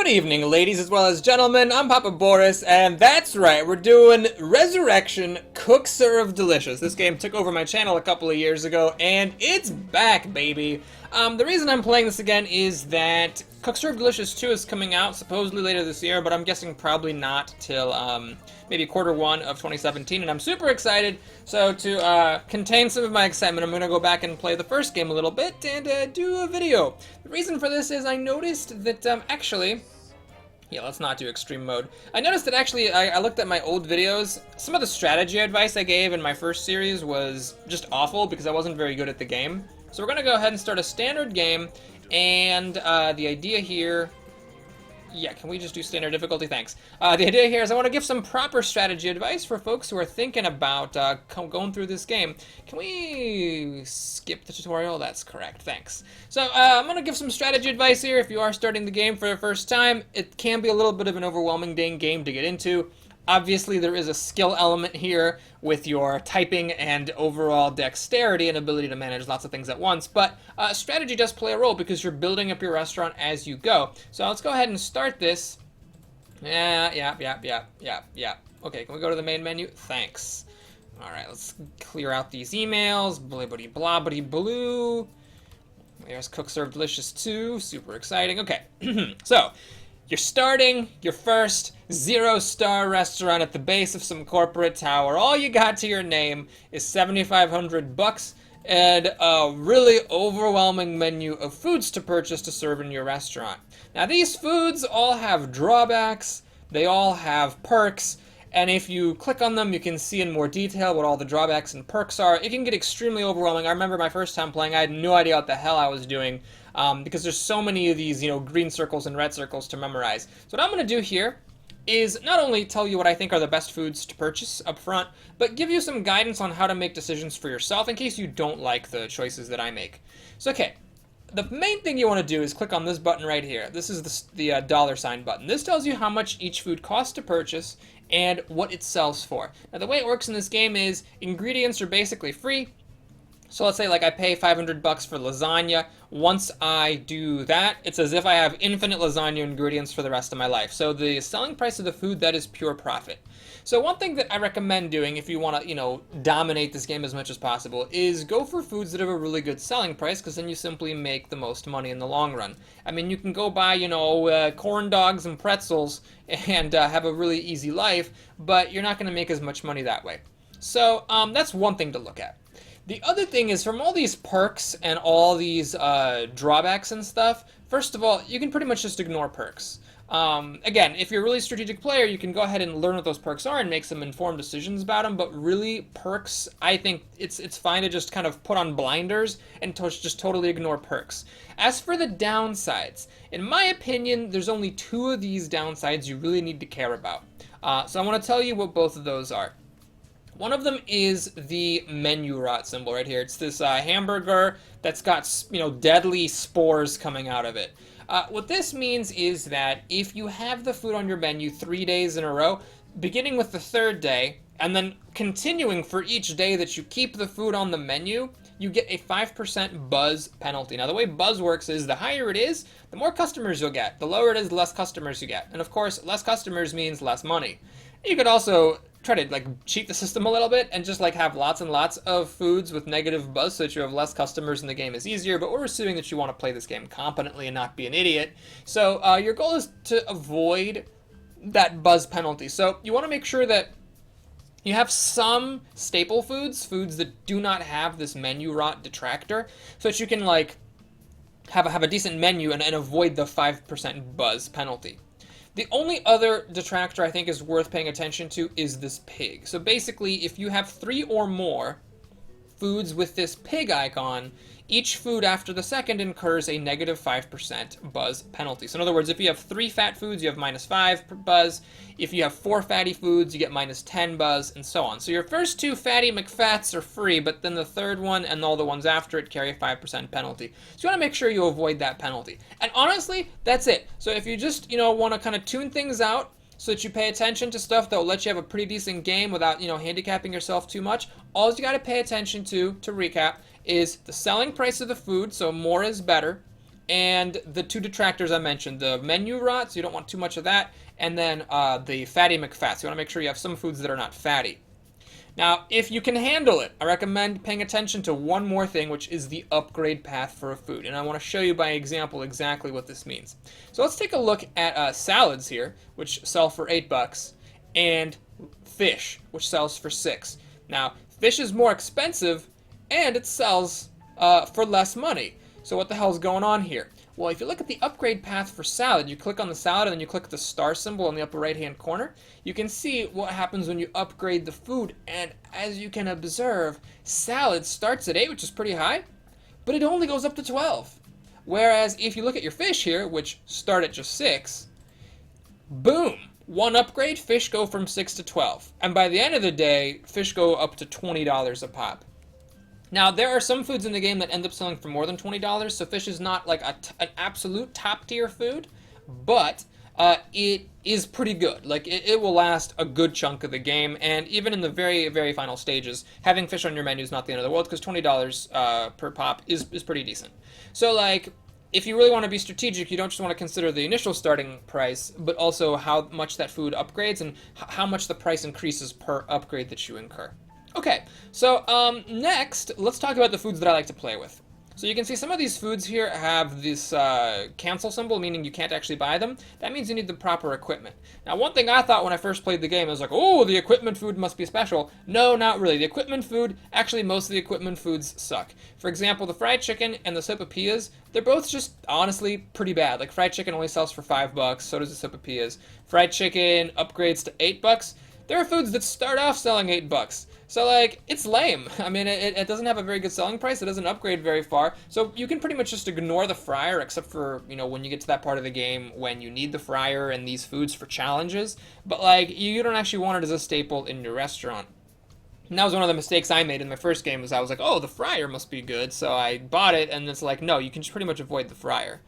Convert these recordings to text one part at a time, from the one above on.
Good evening, ladies as well as gentlemen. I'm Papa Boris, and that's right, we're doing Resurrection Cook Serve Delicious. This game took over my channel a couple of years ago, and it's back, baby. The reason I'm playing this again is that Cook Serve Delicious 2 is coming out supposedly later this year, but I'm guessing probably not till maybe Q1 of 2017, and I'm super excited. So to contain some of my excitement, I'm going to go back and play the first game a little bit and do a video. The reason for this is I noticed that actually, yeah, let's not do extreme mode. I noticed that actually I looked at my old videos. Some of the strategy advice I gave in my first series was just awful because I wasn't very good at the game. So we're going to go ahead and start a standard game, and the idea here... Yeah, can we just do standard difficulty? Thanks. The idea here is I want to give some proper strategy advice for folks who are thinking about going through this game. Can we skip the tutorial? That's correct. Thanks. So I'm going to give some strategy advice here. If you are starting the game for the first time, it can be a little bit of an overwhelming dang game to get into. Obviously, there is a skill element here with your typing and overall dexterity and ability to manage lots of things at once, but strategy does play a role because you're building up your restaurant as you go. So let's go ahead and start this. Yeah. Okay, can we go to the main menu? Thanks. All right, let's clear out these emails. Blibbity blobbity blue. There's Cook Serve Delicious 2. Super exciting. Okay, so... You're starting your first 0-star restaurant at the base of some corporate tower. All you got to your name is 7,500 bucks and a really overwhelming menu of foods to purchase to serve in your restaurant. Now these foods all have drawbacks, they all have perks, and if you click on them, you can see in more detail what all the drawbacks and perks are. It can get extremely overwhelming. I remember my first time playing, I had no idea what the hell I was doing. Because there's so many of these, green circles and red circles to memorize. So what I'm going to do here is not only tell you what I think are the best foods to purchase up front, but give you some guidance on how to make decisions for yourself in case you don't like the choices that I make. So, okay, the main thing you want to do is click on this button right here. This is the dollar sign button. This tells you how much each food costs to purchase and what it sells for. Now, the way it works in this game is ingredients are basically free. So let's say like I pay 500 bucks for lasagna. Once I do that, it's as if I have infinite lasagna ingredients for the rest of my life. So the selling price of the food, that is pure profit. So one thing that I recommend doing if you want to, dominate this game as much as possible is go for foods that have a really good selling price, because then you simply make the most money in the long run. I mean, you can go buy, corn dogs and pretzels and have a really easy life, but you're not going to make as much money that way. So that's one thing to look at. The other thing is, from all these perks and all these drawbacks and stuff, first of all, you can pretty much just ignore perks. Again, if you're a really strategic player, you can go ahead and learn what those perks are and make some informed decisions about them, but really, perks, I think it's fine to just kind of put on blinders and just totally ignore perks. As for the downsides, in my opinion, there's only two of these downsides you really need to care about. So I want to tell you what both of those are. One of them is the menu rot symbol right here. It's this hamburger that's got, deadly spores coming out of it. What this means is that if you have the food on your menu 3 days in a row, beginning with the third day, and then continuing for each day that you keep the food on the menu, you get a 5% buzz penalty. Now, the way buzz works is the higher it is, the more customers you'll get. The lower it is, the less customers you get. And of course, less customers means less money. You could also try to cheat the system a little bit and just have lots and lots of foods with negative buzz so that you have less customers and the game is easier, but we're assuming that you want to play this game competently and not be an idiot. So your goal is to avoid that buzz penalty. So you want to make sure that you have some staple foods that do not have this menu rot detractor, so that you can have a decent menu and avoid the 5% buzz penalty. The only other detractor I think is worth paying attention to is this pig. So basically, if you have 3 or more foods with this pig icon, each food after the second incurs a negative 5% buzz penalty. So in other words, if you have 3 fat foods, you have minus 5 buzz. If you have 4 fatty foods, you get minus 10 buzz, and so on. So your first 2 fatty McFats are free, but then the third one and all the ones after it carry a 5% penalty. So you want to make sure you avoid that penalty. And honestly, that's it. So if you just, want to kind of tune things out, so that you pay attention to stuff that will let you have a pretty decent game without, handicapping yourself too much, all you got to pay attention to recap, is the selling price of the food, so more is better, and the two detractors I mentioned, the menu rot, so you don't want too much of that, and then the fatty McFats. You want to make sure you have some foods that are not fatty. Now, if you can handle it, I recommend paying attention to one more thing, which is the upgrade path for a food. And I want to show you by example exactly what this means. So let's take a look at salads here, which sell for $8, and fish, which sells for $6. Now, fish is more expensive, and it sells for less money. So what the hell is going on here? Well, if you look at the upgrade path for salad, you click on the salad and then you click the star symbol in the upper right-hand corner, you can see what happens when you upgrade the food. And as you can observe, salad starts at 8, which is pretty high, but it only goes up to 12. Whereas if you look at your fish here, which start at just 6, boom, one upgrade, fish go from 6 to 12. And by the end of the day, fish go up to $20 a pop. Now, there are some foods in the game that end up selling for more than $20, so fish is not like an absolute top-tier food, but it is pretty good. Like, it will last a good chunk of the game, and even in the very, very final stages, having fish on your menu is not the end of the world, because $20 per pop is pretty decent. So, like, if you really want to be strategic, you don't just want to consider the initial starting price, but also how much that food upgrades and how much the price increases per upgrade that you incur. Okay, so next, let's talk about the foods that I like to play with. So you can see some of these foods here have this cancel symbol, meaning you can't actually buy them. That means you need the proper equipment. Now, one thing I thought when I first played the game, I was like, oh, the equipment food must be special. No, not really. The equipment food, actually, most of the equipment foods suck. For example, the fried chicken and the sopapillas, they're both just, honestly, pretty bad. Like, fried chicken only sells for $5, so does the sopapillas. Fried chicken upgrades to $8. There are foods that start off selling $8. So, like, it's lame. I mean, it doesn't have a very good selling price. It doesn't upgrade very far. So you can pretty much just ignore the fryer, except for, you know, when you get to that part of the game when you need the fryer and these foods for challenges. But, like, you don't actually want it as a staple in your restaurant. And that was one of the mistakes I made in my first game, was I was like, oh, the fryer must be good. So I bought it, and it's like, no, you can just pretty much avoid the fryer.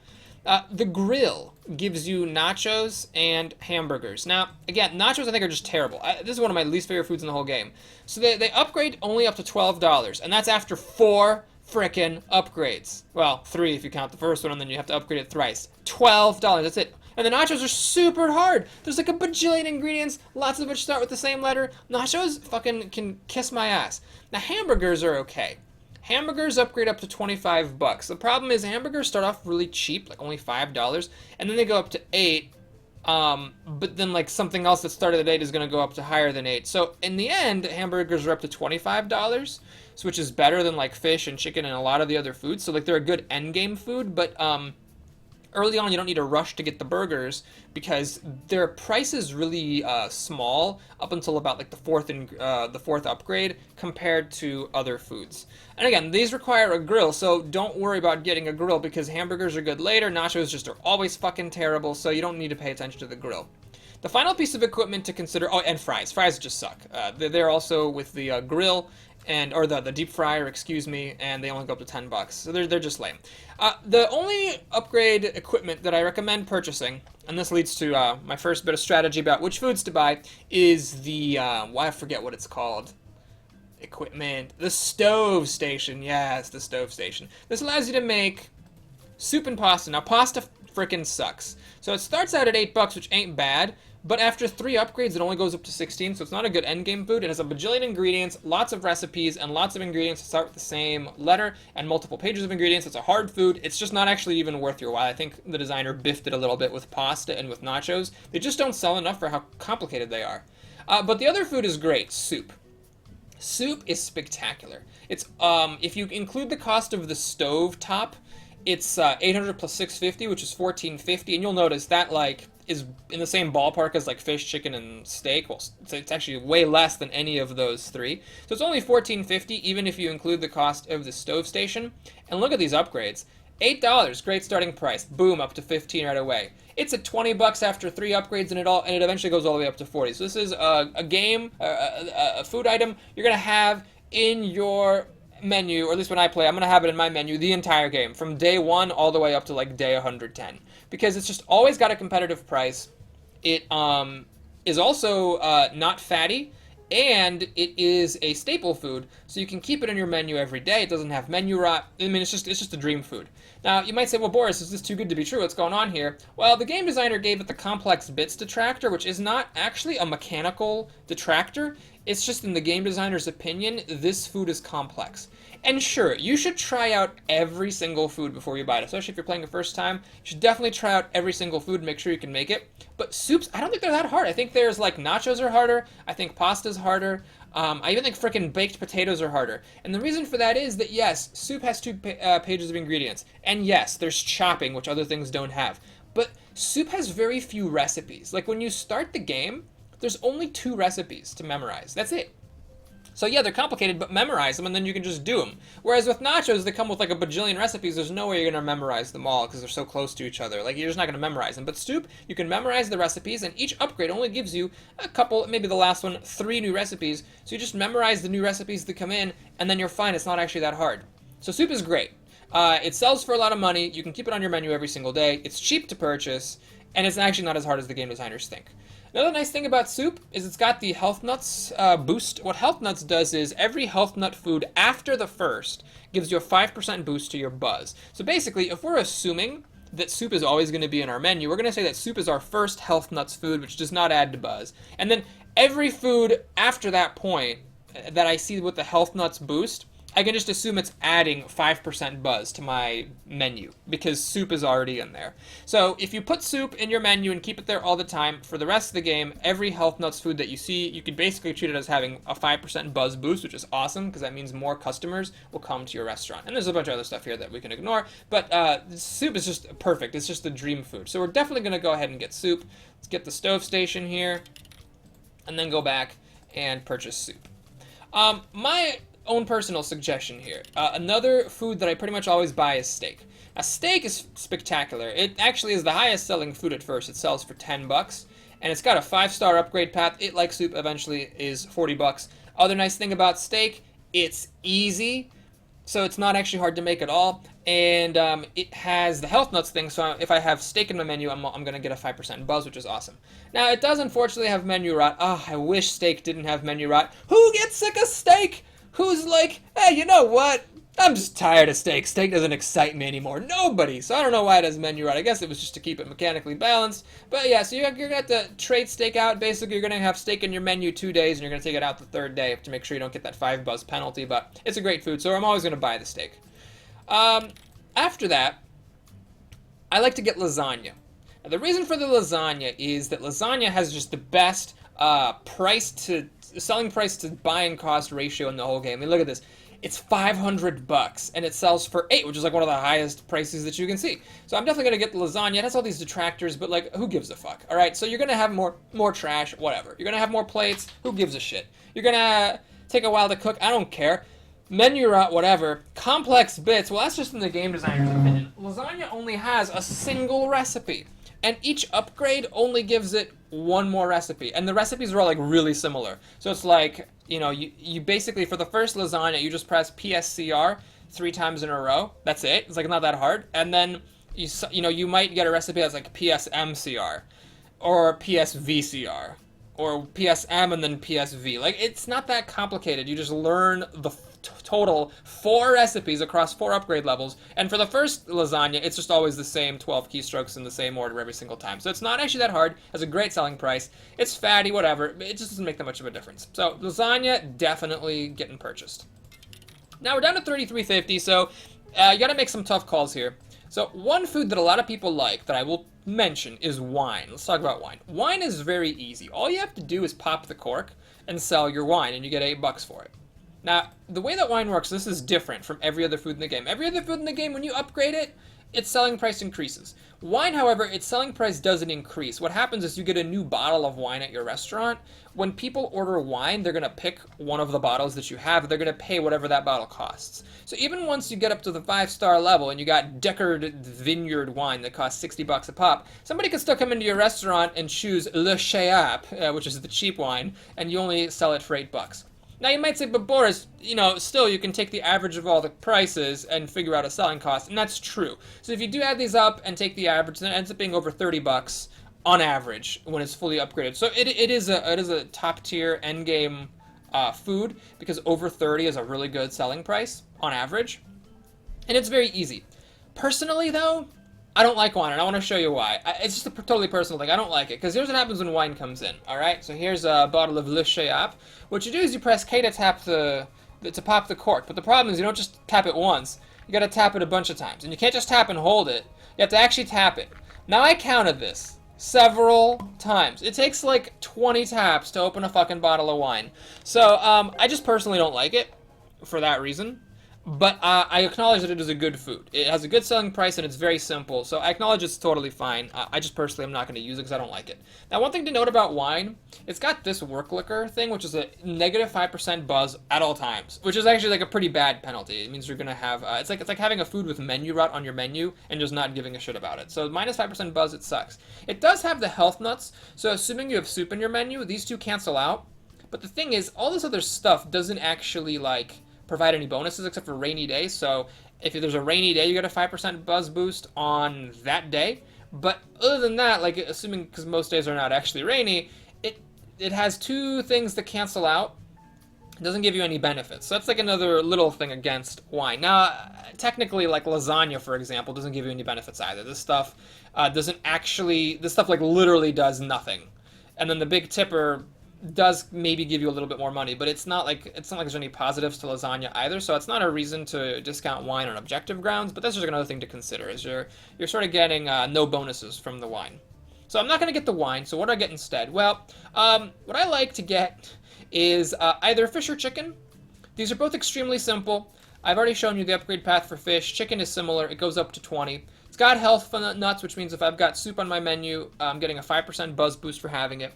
The grill gives you nachos and hamburgers. Now, again, nachos I think are just terrible. This is one of my least favorite foods in the whole game. So they upgrade only up to $12, and that's after 4 frickin' upgrades. Well, 3 if you count the first one, and then you have to upgrade it thrice. $12, that's it. And the nachos are super hard. There's like a bajillion ingredients, lots of which start with the same letter. Nachos fucking can kiss my ass. Now, hamburgers are okay. Hamburgers upgrade up to $25. The problem is hamburgers start off really cheap, like only $5, and then they go up to $8. But then like something else that started at $8 is going to go up to higher than $8. So in the end, hamburgers are up to $25, which is better than like fish and chicken and a lot of the other foods. So like they're a good end game food, but early on, you don't need to rush to get the burgers because their price is really small up until about like the fourth upgrade compared to other foods. And again, these require a grill, so don't worry about getting a grill because hamburgers are good later. Nachos just are always fucking terrible, so you don't need to pay attention to the grill. The final piece of equipment to consider, oh, and fries. Fries just suck. They're also with the grill. Or the deep fryer, excuse me, and they only go up to $10. So they're just lame. The only upgrade equipment that I recommend purchasing, and this leads to my first bit of strategy about which foods to buy, is the, I forget what it's called. Equipment. The stove station. Yes, the stove station. This allows you to make soup and pasta. Now, pasta frickin' sucks. So it starts out at $8, which ain't bad. But after 3 upgrades, it only goes up to 16, so it's not a good endgame food. It has a bajillion ingredients, lots of recipes, and lots of ingredients that start with the same letter, and multiple pages of ingredients. It's a hard food. It's just not actually even worth your while. I think the designer biffed it a little bit with pasta and with nachos. They just don't sell enough for how complicated they are. But the other food is great, soup. Soup is spectacular. It's if you include the cost of the stove top, it's $800 plus $650, which is $1,450, and you'll notice that like is in the same ballpark as like fish, chicken, and steak. Well, it's actually way less than any of those 3. So it's only $1,450, even if you include the cost of the stove station. And look at these upgrades. $8, great starting price. Boom, up to $15 right away. It's at $20 after 3 upgrades, and it eventually goes all the way up to $40. So this is a food item you're gonna have in your menu, or at least when I play, I'm gonna have it in my menu the entire game, from day 1 all the way up to like day 110, because it's just always got a competitive price. It is also not fatty, and it is a staple food, so you can keep it in your menu every day. It doesn't have menu rot. I mean, it's just a dream food. Now, you might say, well, Boris, is this too good to be true? What's going on here? Well, the game designer gave it the complex bits detractor, which is not actually a mechanical detractor. It's just in the game designer's opinion, this food is complex. And sure, you should try out every single food before you buy it, especially if you're playing the first time. You should definitely try out every single food and make sure you can make it. But soups, I don't think they're that hard. I think there's like nachos are harder. I think pasta's harder. I even think frickin' baked potatoes are harder. And the reason for that is that, yes, soup has two pages of ingredients. And yes, there's chopping, which other things don't have. But soup has very few recipes. Like, when you start the game, there's only 2 recipes to memorize. That's it. So yeah, they're complicated, but memorize them and then you can just do them. Whereas with nachos, they come with like a bajillion recipes. There's no way you're going to memorize them all because they're so close to each other. Like, you're just not going to memorize them. But soup, you can memorize the recipes, and each upgrade only gives you a couple, maybe the last one, 3 new recipes. So you just memorize the new recipes that come in, and then you're fine. It's not actually that hard. So soup is great. It sells for a lot of money. You can keep it on your menu every single day. It's cheap to purchase, and it's actually not as hard as the game designers think. Another nice thing about soup is it's got the health nuts boost. What health nuts does is every health nut food after the first gives you a 5% boost to your buzz. So basically, if we're assuming that soup is always going to be in our menu, we're going to say that soup is our first health nuts food, which does not add to buzz. And then every food after that point that I see with the health nuts boost, I can just assume it's adding 5% buzz to my menu because soup is already in there. So if you put soup in your menu and keep it there all the time, for the rest of the game, every health nuts food that you see, you can basically treat it as having a 5% buzz boost, which is awesome because that means more customers will come to your restaurant. And there's a bunch of other stuff here that we can ignore, but soup is just perfect. It's just the dream food. So we're definitely going to go ahead and get soup. Let's get the stove station here and then go back and purchase soup. My own personal suggestion here. Another food that I pretty much always buy is steak. Now, steak is spectacular. It actually is the highest selling food at first. It sells for 10 bucks, and it's got a 5-star upgrade path. It, like soup, eventually is 40 bucks. Other nice thing about steak, it's easy, so it's not actually hard to make at all, and it has the health nuts thing, so if I have steak in my menu, I'm going to get a 5% buzz, which is awesome. Now, it does unfortunately have menu rot. Oh, I wish steak didn't have menu rot. Who gets sick of steak? Who's like, hey, you know what? I'm just tired of steak. Steak doesn't excite me anymore. Nobody. So I don't know why it has menu rot. I guess it was just to keep it mechanically balanced. But yeah, so you're going to have to trade steak out. Basically, you're going to have steak in your menu 2 days, and you're going to take it out the 3rd day to make sure you don't get that 5 buzz penalty. But it's a great food, so I'm always going to buy the steak. After that, I like to get lasagna. Now, the reason for the lasagna is that lasagna has just the best selling price to buying cost ratio in the whole game. I mean, look at this. It's 500 bucks, and it sells for 8, which is like one of the highest prices that you can see. So I'm definitely going to get the lasagna. It has all these detractors, but like, who gives a fuck? All right, so you're going to have more trash, whatever. You're going to have more plates, who gives a shit? You're going to take a while to cook, I don't care. Menu rot, whatever. Complex bits, well, that's just in the game designer's opinion. Lasagna only has a single recipe, and each upgrade only gives it 1 more recipe, and the recipes are all like really similar. So it's like, you know, you basically, for the first lasagna, you just press PSCR 3 times in a row. That's it. It's like not that hard. And then you might get a recipe that's like PSMCR or PSVCR or PSM and then PSV. Like, it's not that complicated. You just learn the total 4 recipes across 4 upgrade levels, and for the first lasagna, it's just always the same 12 keystrokes in the same order every single time. So it's not actually that hard. It has a great selling price. It's fatty, whatever. It just doesn't make that much of a difference. So lasagna, definitely getting purchased. Now we're down to 33.50, so you gotta make some tough calls here. So one food that a lot of people like that I will mention is wine. Let's talk about wine. Wine is very easy. All you have to do is pop the cork and sell your wine, and you get 8 bucks for it. Now, the way that wine works, this is different from every other food in the game. Every other food in the game, when you upgrade it, its selling price increases. Wine, however, its selling price doesn't increase. What happens is you get a new bottle of wine at your restaurant. When people order wine, they're going to pick one of the bottles that you have. They're going to pay whatever that bottle costs. So even once you get up to the 5-star level and you got Deckard Vineyard wine that costs 60 bucks a pop, somebody could still come into your restaurant and choose Le Chayap, which is the cheap wine, and you only sell it for 8 bucks. Now you might say, but Boris, still you can take the average of all the prices and figure out a selling cost, and that's true. So if you do add these up and take the average, then it ends up being over 30 bucks on average when it's fully upgraded. So it is a top tier end game food, because over 30 is a really good selling price on average, and it's very easy. Personally, though, I don't like wine, and I want to show you why. It's just a totally personal thing. I don't like it, because here's what happens when wine comes in, alright? So here's a bottle of Le Chayap. What you do is you press K to tap to pop the cork, but the problem is you don't just tap it once. You gotta tap it a bunch of times, and you can't just tap and hold it. You have to actually tap it. Now, I counted this several times. It takes like 20 taps to open a fucking bottle of wine. So, I just personally don't like it for that reason. But I acknowledge that it is a good food. It has a good selling price, and it's very simple. So I acknowledge it's totally fine. I just personally am not going to use it because I don't like it. Now, one thing to note about wine, it's got this work liquor thing, which is a negative 5% buzz at all times, which is actually like a pretty bad penalty. It means you're going to have, it's like having a food with menu rot on your menu and just not giving a shit about it. So minus 5% buzz, it sucks. It does have the health nuts, so assuming you have soup in your menu, these two cancel out. But the thing is, all this other stuff doesn't actually, like, provide any bonuses except for rainy days. So if there's a rainy day, you get a 5% buzz boost on that day. But other than that, like, assuming, because most days are not actually rainy, it has two things that cancel out. It doesn't give you any benefits. So that's like another little thing against wine. Now, technically, like lasagna, for example, doesn't give you any benefits either. This stuff this stuff like literally does nothing. And then the Big Tipper does maybe give you a little bit more money, but it's not like there's any positives to lasagna either, so it's not a reason to discount wine on objective grounds, but that's just another thing to consider, is you're sort of getting no bonuses from the wine. So I'm not going to get the wine, so what do I get instead? Well, what I like to get is either fish or chicken. These are both extremely simple. I've already shown you the upgrade path for fish. Chicken is similar. It goes up to 20. It's got health nuts, which means if I've got soup on my menu, I'm getting a 5% buzz boost for having it.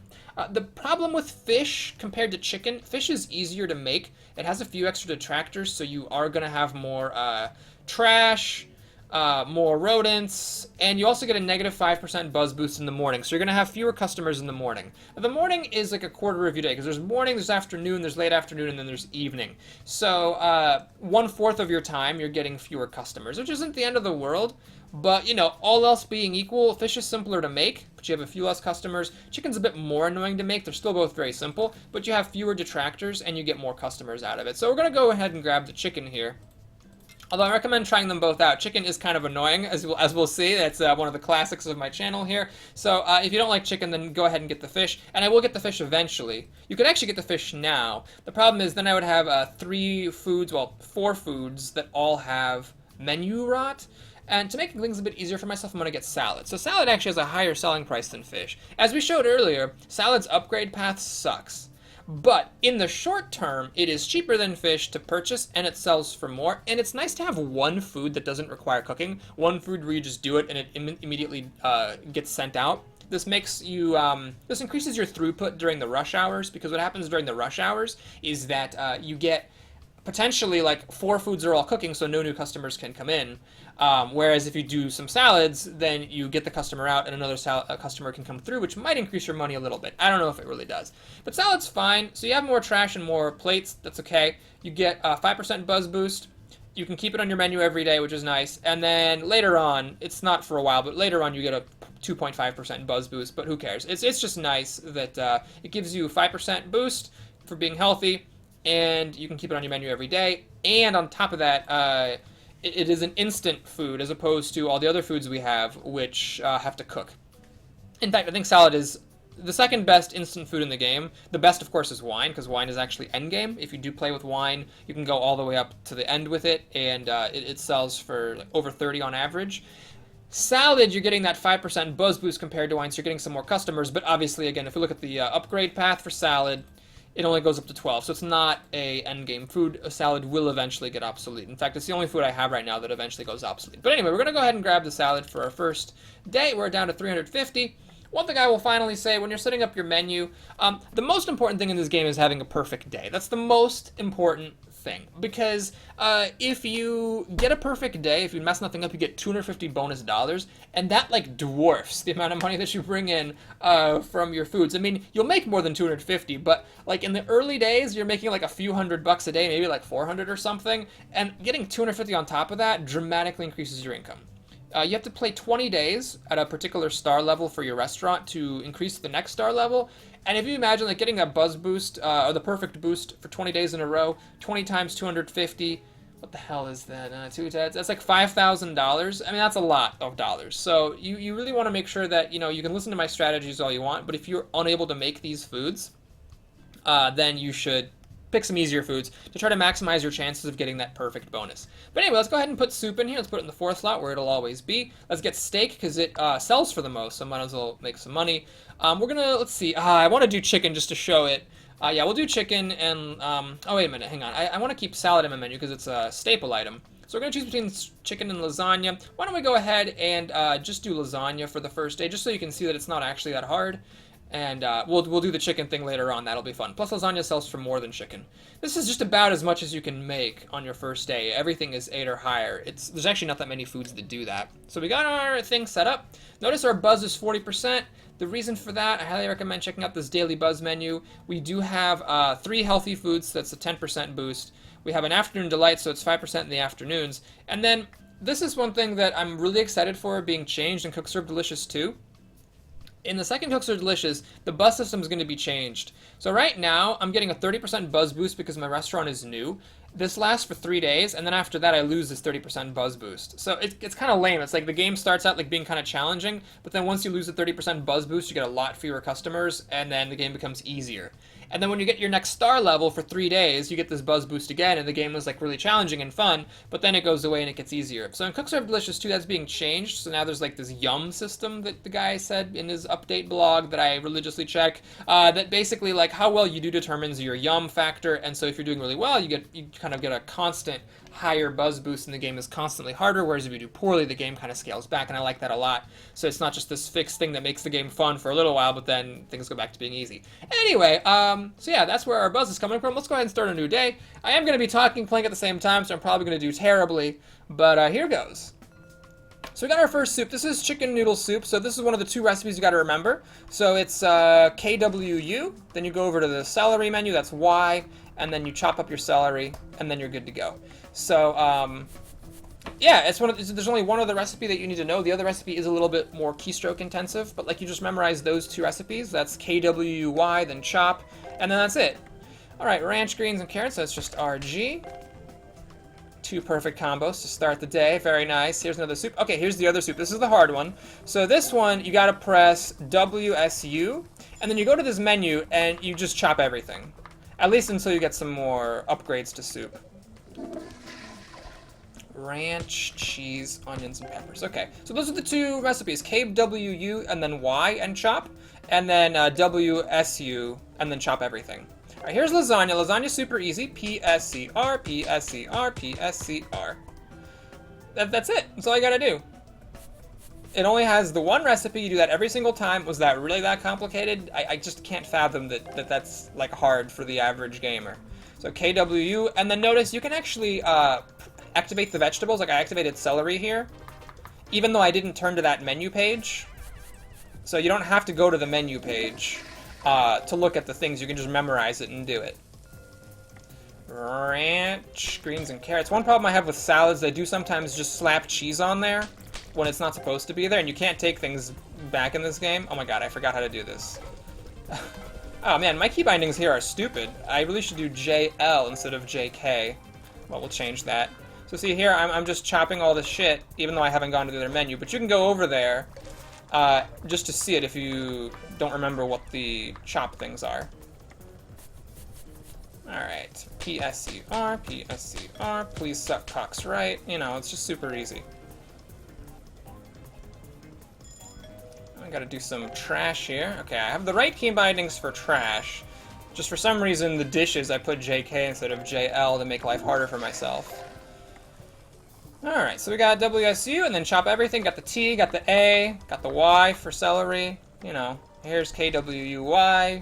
The problem with fish compared to chicken, fish is easier to make. It has a few extra detractors, so you are going to have more trash, more rodents, and you also get a negative 5% buzz boost in the morning, so you're going to have fewer customers in the morning. Now, the morning is like a quarter of your day, because there's morning, there's afternoon, there's late afternoon, and then there's evening. So 1/4 of your time, you're getting fewer customers, which isn't the end of the world. But, you know, all else being equal, fish is simpler to make, but you have a few less customers. Chicken's a bit more annoying to make. They're still both very simple, but you have fewer detractors, and you get more customers out of it. So we're going to go ahead and grab the chicken here. Although I recommend trying them both out. Chicken is kind of annoying, as we'll see. That's one of the classics of my channel here. So if you don't like chicken, then go ahead and get the fish. And I will get the fish eventually. You could actually get the fish now. The problem is then I would have 4 foods that all have menu rot. And to make things a bit easier for myself, I'm going to get salad. So salad actually has a higher selling price than fish. As we showed earlier, salad's upgrade path sucks. But in the short term, it is cheaper than fish to purchase, and it sells for more. And it's nice to have one food that doesn't require cooking. One food where you just do it and it immediately gets sent out. This makes you, this increases your throughput during the rush hours, because what happens during the rush hours is that you get potentially like 4 foods are all cooking, so no new customers can come in. Whereas if you do some salads, then you get the customer out and another customer can come through, which might increase your money a little bit. I don't know if it really does. But salad's fine. So you have more trash and more plates. That's okay. You get a 5% buzz boost. You can keep it on your menu every day, which is nice. And then later on, it's not for a while, but later on you get a 2.5% buzz boost, but who cares? It's just nice that it gives you a 5% boost for being healthy, and you can keep it on your menu every day. And on top of that, it is an instant food as opposed to all the other foods we have, which have to cook. In fact, I think salad is the second best instant food in the game. The best, of course, is wine, because wine is actually endgame. If you do play with wine, you can go all the way up to the end with it, and it sells for like over 30 on average. Salad, you're getting that 5% buzz boost compared to wine, so you're getting some more customers. But obviously, again, if you look at the upgrade path for salad, it only goes up to 12, so it's not a endgame food. A salad will eventually get obsolete. In fact, it's the only food I have right now that eventually goes obsolete. But anyway, we're going to go ahead and grab the salad for our first day. We're down to 350. One thing I will finally say, when you're setting up your menu, the most important thing in this game is having a perfect day. That's the most important thing, because if you get a perfect day, if you mess nothing up, you get 250 bonus dollars, and that like dwarfs the amount of money that you bring in from your foods. I mean, you'll make more than 250, but like in the early days, you're making like a few $100 a day, maybe like 400 or something, and getting 250 on top of that dramatically increases your income. You have to play 20 days at a particular star level for your restaurant to increase the next star level. And if you imagine like getting a buzz boost, or the perfect boost for 20 days in a row, 20 times 250, What the hell is that? That's like $5,000. I mean, that's a lot of dollars. So you really want to make sure that, you can listen to my strategies all you want, but if you're unable to make these foods, then you should pick some easier foods to try to maximize your chances of getting that perfect bonus. But anyway, let's go ahead and put soup in here. Let's put it in the 4th slot where it'll always be. Let's get steak because it sells for the most, so might as well make some money. We're gonna, let's see, I want to do chicken just to show it. Yeah, we'll do chicken and, oh wait a minute, hang on. I want to keep salad in my menu because it's a staple item. So we're going to choose between chicken and lasagna. Why don't we go ahead and just do lasagna for the first day, just so you can see that it's not actually that hard. And we'll do the chicken thing later on. That'll be fun. Plus, lasagna sells for more than chicken. This is just about as much as you can make on your first day. Everything is 8 or higher. There's actually not that many foods that do that. So we got our thing set up. Notice our buzz is 40%. The reason for that, I highly recommend checking out this daily buzz menu. We do have 3 healthy foods, so that's a 10% boost. We have an afternoon delight, so it's 5% in the afternoons. And then this is one thing that I'm really excited for being changed in Cook Serve Delicious 2. In the second Cook Serve Delicious, the buzz system is going to be changed. So right now, I'm getting a 30% buzz boost because my restaurant is new. This lasts for 3 days, and then after that, I lose this 30% buzz boost. So it's kind of lame. It's like the game starts out like being kind of challenging, but then once you lose the 30% buzz boost, you get a lot fewer customers, and then the game becomes easier. And then when you get your next star level for 3 days, you get this buzz boost again, and the game was like really challenging and fun, but then it goes away and it gets easier. So in Cook Serve Delicious 2, that's being changed. So now there's like this yum system that the guy said in his update blog that I religiously check, that basically like how well you do determines your yum factor. And so if you're doing really well, you kind of get a constant higher buzz boost, and the game is constantly harder, whereas if you do poorly, the game kind of scales back, and I like that a lot. So it's not just this fixed thing that makes the game fun for a little while, but then things go back to being easy. Anyway, so yeah, that's where our buzz is coming from. Let's go ahead and start a new day. I am going to be talking, playing at the same time, so I'm probably going to do terribly, but here goes. So we got our first soup. This is chicken noodle soup, so this is one of the 2 recipes you got to remember. So it's KWU, then you go over to the celery menu, that's Y, and then you chop up your celery, and then you're good to go. So, yeah, there's only one other recipe that you need to know. The other recipe is a little bit more keystroke intensive, but like you just memorize those 2 recipes. That's KWY, then chop, and then that's it. All right, ranch, greens, and carrots, that's just RG. 2 perfect combos to start the day. Very nice. Here's another soup. Okay, here's the other soup. This is the hard one. So this one, you gotta press WSU, and then you go to this menu, and you just chop everything. At least until you get some more upgrades to soup. Ranch, cheese, onions, and peppers. Okay, so those are the 2 recipes. KWU and then Y and chop, and then WSU and then chop everything. All right, here's lasagna. Lasagna's super easy. PSCR, PSCR, PSCR. That's it. That's all you gotta do. It only has the 1 recipe. You do that every single time. Was that really that complicated? I just can't fathom that's like hard for the average gamer. So KWU, and then notice you can actually activate the vegetables. Like I activated celery here, even though I didn't turn to that menu page. So you don't have to go to the menu page to look at the things. You can just memorize it and do it. Ranch, greens, and carrots. One problem I have with salads, they do sometimes just slap cheese on there when it's not supposed to be there, and you can't take things back in this game. Oh my god, I forgot how to do this. Oh man, my keybindings here are stupid. I really should do JL instead of JK. Well, we'll change that. So see here, I'm just chopping all this shit, even though I haven't gone to their menu. But you can go over there just to see it if you don't remember what the chop things are. Alright, PSCR, PSCR, please suck cocks right. You know, it's just super easy. I gotta do some trash here. Okay, I have the right keybindings for trash. Just for some reason, the dishes, I put JK instead of JL to make life harder for myself. Alright, so we got WSU, and then chop everything. Got the T, got the A, got the Y for celery. You know, here's KWY.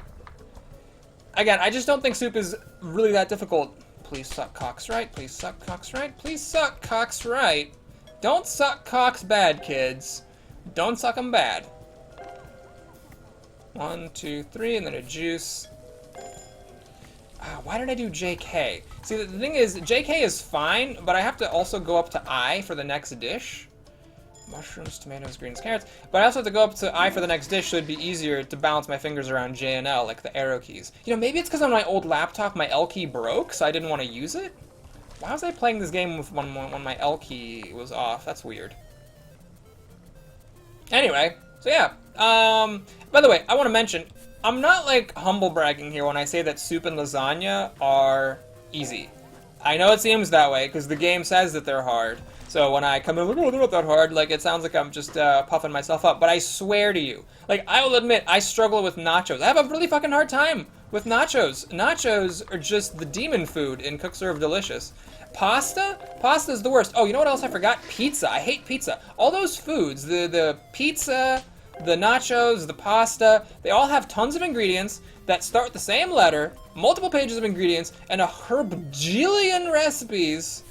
Again, I just don't think soup is really that difficult. Please suck cocks right, please suck cocks right, please suck cocks right. Don't suck cocks bad, kids. Don't suck them bad. 1, 2, 3, and then a juice. Why did I do JK? See, the thing is, JK is fine, but I have to also go up to I for the next dish. Mushrooms, tomatoes, greens, carrots. But I also have to go up to I for the next dish, so it'd be easier to balance my fingers around J and L, like the arrow keys. You know, maybe it's because on my old laptop, my L key broke, so I didn't want to use it? Why was I playing this game with when my L key was off? That's weird. Anyway, so yeah. By the way, I want to mention, I'm not like humble bragging here when I say that soup and lasagna are easy. I know it seems that way because the game says that they're hard. So when I come in, like, oh, they're not that hard, like, it sounds like I'm just puffing myself up. But I swear to you, like, I will admit, I struggle with nachos. I have a really fucking hard time with nachos. Nachos are just the demon food in Cook Serve Delicious. Pasta? Pasta is the worst. Oh, you know what else I forgot? Pizza. I hate pizza. All those foods, the pizza, the nachos, the pasta, they all have tons of ingredients that start with the same letter, multiple pages of ingredients, and a herbajillion recipes.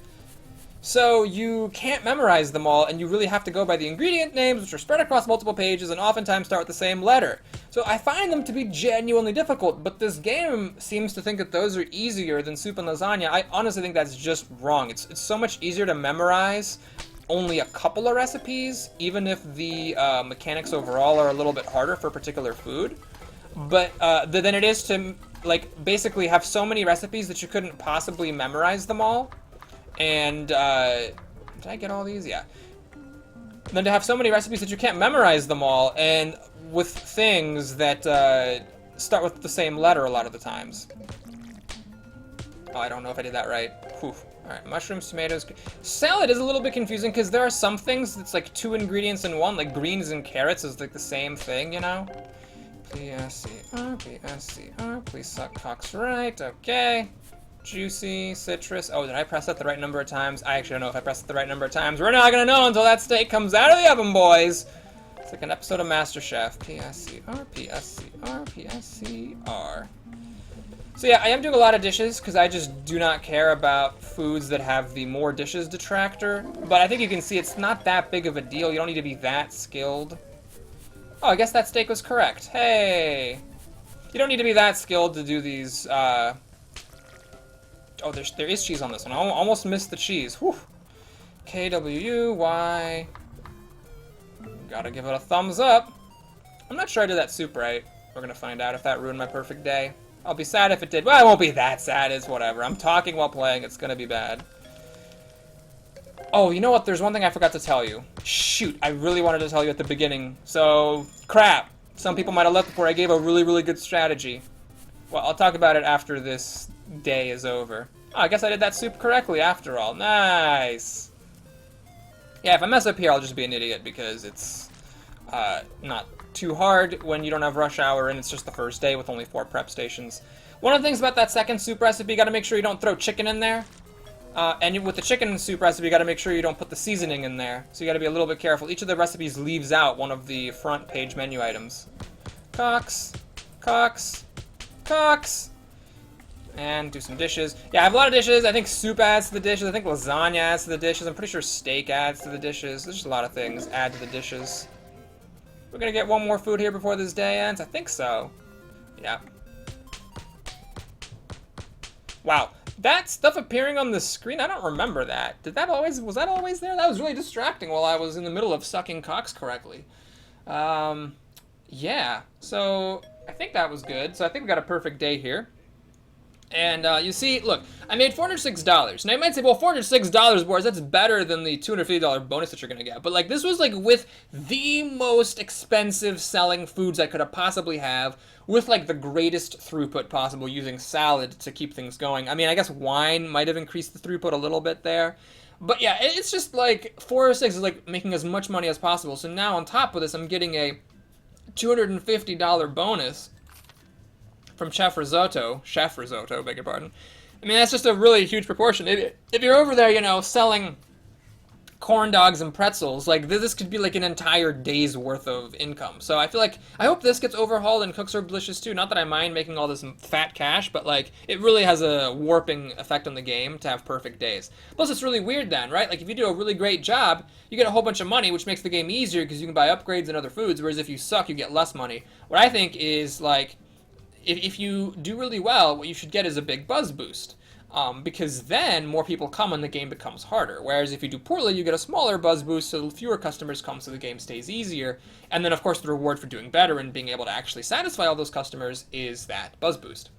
So you can't memorize them all, and you really have to go by the ingredient names, which are spread across multiple pages and oftentimes start with the same letter. So I find them to be genuinely difficult, but this game seems to think that those are easier than soup and lasagna. I honestly think that's just wrong. It's so much easier to memorize only a couple of recipes, even if the mechanics overall are a little bit harder for a particular food. But than it is to, like, basically have so many recipes that you couldn't possibly memorize them all. And, did I get all these? Yeah. Then to have so many recipes that you can't memorize them all, and with things that, start with the same letter a lot of the times. Oh, I don't know if I did that right. Whew. Alright, mushrooms, tomatoes. Salad is a little bit confusing, because there are some things that's like 2 ingredients in one, like greens and carrots is like the same thing, you know? P-S-C-R, P-S-C-R, please suck cocks right, okay. Juicy, citrus. Oh, did I press that the right number of times? I actually don't know if I pressed it the right number of times. We're not gonna know until that steak comes out of the oven, boys. It's like an episode of MasterChef. P-S-C-R, P-S-C-R, P-S-C-R. So yeah, I am doing a lot of dishes because I just do not care about foods that have the more dishes detractor. But I think you can see it's not that big of a deal. You don't need to be that skilled. Oh, I guess that steak was correct. Hey! You don't need to be that skilled to do these, Oh, there is cheese on this one. I almost missed the cheese. Whew. K-W-Y. Gotta give it a thumbs up. I'm not sure I did that soup right. We're gonna find out if that ruined my perfect day. I'll be sad if it did. Well, it won't be that sad. It's whatever. I'm talking while playing. It's gonna be bad. Oh, you know what? There's one thing I forgot to tell you. Shoot, I really wanted to tell you at the beginning. So, crap. Some people might have left before I gave a really, really good strategy. Well, I'll talk about it after this day is over. Oh, I guess I did that soup correctly after all. Nice! Yeah, if I mess up here, I'll just be an idiot because it's not too hard when you don't have rush hour and it's just the first day with only 4 prep stations. One of the things about that second soup recipe, you gotta make sure you don't throw chicken in there. And with the chicken soup recipe, you gotta make sure you don't put the seasoning in there. So you gotta be a little bit careful. Each of the recipes leaves out one of the front page menu items. Cocks. Cocks. Cocks. And do some dishes. Yeah, I have a lot of dishes. I think soup adds to the dishes. I think lasagna adds to the dishes. I'm pretty sure steak adds to the dishes. There's just a lot of things add to the dishes. We're gonna get one more food here before this day ends? I think so. Yeah. Wow. That stuff appearing on the screen, I don't remember that. Was that always there? That was really distracting while I was in the middle of sucking cocks correctly. Yeah. So, I think that was good. So I think we got a perfect day here. And you see, look, I made $406. Now you might say, well, $406, Boris, that's better than the $250 bonus that you're going to get. But like, this was like with the most expensive selling foods I could have possibly have, with like the greatest throughput possible, using salad to keep things going. I mean, I guess wine might have increased the throughput a little bit there. But yeah, it's just like 406 is like making as much money as possible. So now on top of this, I'm getting a $250 bonus from Chef Risotto, beg your pardon. I mean, that's just a really huge proportion. If you're over there, you know, selling corn dogs and pretzels, like, this could be like an entire day's worth of income. So I feel like, I hope this gets overhauled and Cook Serve Delicious too. Not that I mind making all this fat cash, but like, it really has a warping effect on the game to have perfect days. Plus, it's really weird then, right? Like, if you do a really great job, you get a whole bunch of money, which makes the game easier because you can buy upgrades and other foods, whereas if you suck, you get less money. What I think is, like, if you do really well, what you should get is a big buzz boost. Because then more people come and the game becomes harder. Whereas if you do poorly, you get a smaller buzz boost, so fewer customers come, so the game stays easier. And then, of course, the reward for doing better and being able to actually satisfy all those customers is that buzz boost.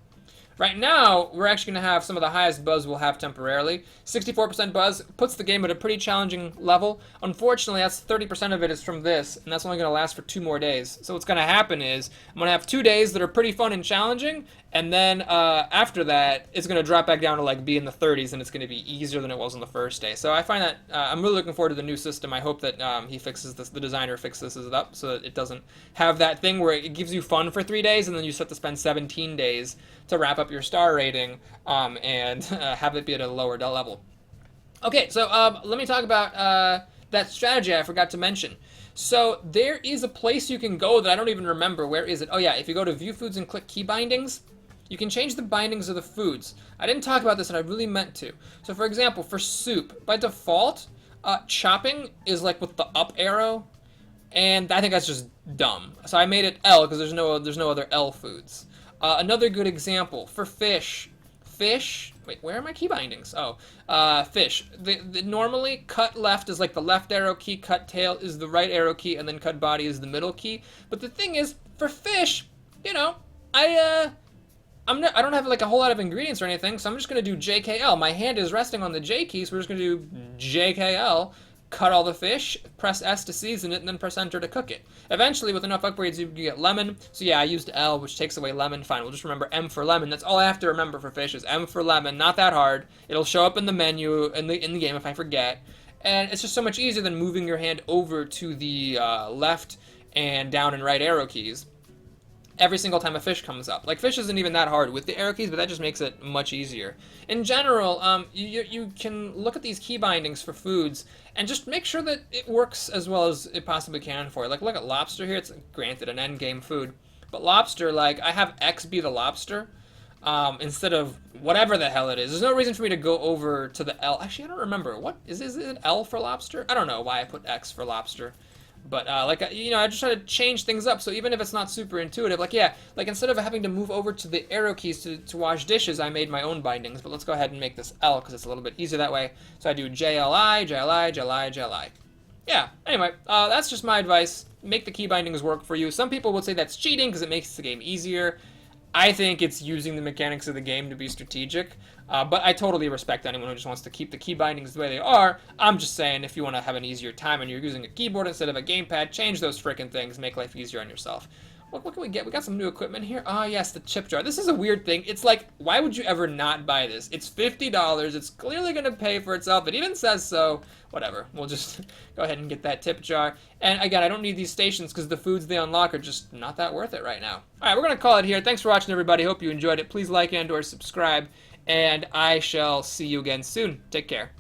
Right now, we're actually going to have some of the highest buzz we'll have temporarily. 64% buzz puts the game at a pretty challenging level. Unfortunately, that's 30% of it is from this, and that's only going to last for 2 more days. So what's going to happen is I'm going to have 2 days that are pretty fun and challenging, and then after that, it's going to drop back down to like be in the 30s, and it's going to be easier than it was on the first day. So I find that I'm really looking forward to the new system. I hope that he fixes this, the designer fixes it up, so that it doesn't have that thing where it gives you fun for 3 days, and then you just have to spend 17 days to wrap up your star rating and have it be at a lower level. Okay, so let me talk about that strategy I forgot to mention. So there is a place you can go that I don't even remember. Where is it? Oh yeah, if you go to View Foods and click Keybindings, you can change the bindings of the foods. I didn't talk about this and I really meant to. So for example, for soup, by default, chopping is like with the up arrow, and I think that's just dumb. So I made it L because there's no other L foods. Another good example for fish. Wait, where are my key bindings? Oh, fish. The normally cut left is like the left arrow key, cut tail is the right arrow key, and then cut body is the middle key. But the thing is, for fish, you know, I don't have like a whole lot of ingredients or anything, so I'm just gonna do JKL. My hand is resting on the J key, so we're just gonna do JKL. Cut all the fish, press S to season it, and then press Enter to cook it. Eventually, with enough upgrades, you get lemon. So yeah, I used L, which takes away lemon. Fine, we'll just remember M for lemon. That's all I have to remember for fish is M for lemon. Not that hard. It'll show up in the menu, in the game if I forget. And it's just so much easier than moving your hand over to the left and down and right arrow keys every single time a fish comes up. Like, fish isn't even that hard with the arrow keys, but that just makes it much easier. In general, you can look at these key bindings for foods and just make sure that it works as well as it possibly can for it. Like, look at lobster here. It's, granted, an end-game food. But lobster, like, I have X be the lobster instead of whatever the hell it is. There's no reason for me to go over to the L. Actually, I don't remember. What? Is it L for lobster? I don't know why I put X for lobster. But, you know, I just try to change things up, so even if it's not super intuitive, like, yeah, like, instead of having to move over to the arrow keys to wash dishes, I made my own bindings, but let's go ahead and make this L, because it's a little bit easier that way. So I do JLI, JLI, JLI, JLI. Yeah, anyway, that's just my advice. Make the key bindings work for you. Some people would say that's cheating, because it makes the game easier. I think it's using the mechanics of the game to be strategic, but I totally respect anyone who just wants to keep the key bindings the way they are. I'm just saying, if you want to have an easier time and you're using a keyboard instead of a gamepad, change those frickin' things, make life easier on yourself. What can we get? We got some new equipment here. Ah, yes, the chip jar. This is a weird thing. It's like, why would you ever not buy this? It's $50. It's clearly going to pay for itself. It even says so. Whatever. We'll just go ahead and get that tip jar. And again, I don't need these stations because the foods they unlock are just not that worth it right now. All right, we're going to call it here. Thanks for watching, everybody. Hope you enjoyed it. Please like and or subscribe. And I shall see you again soon. Take care.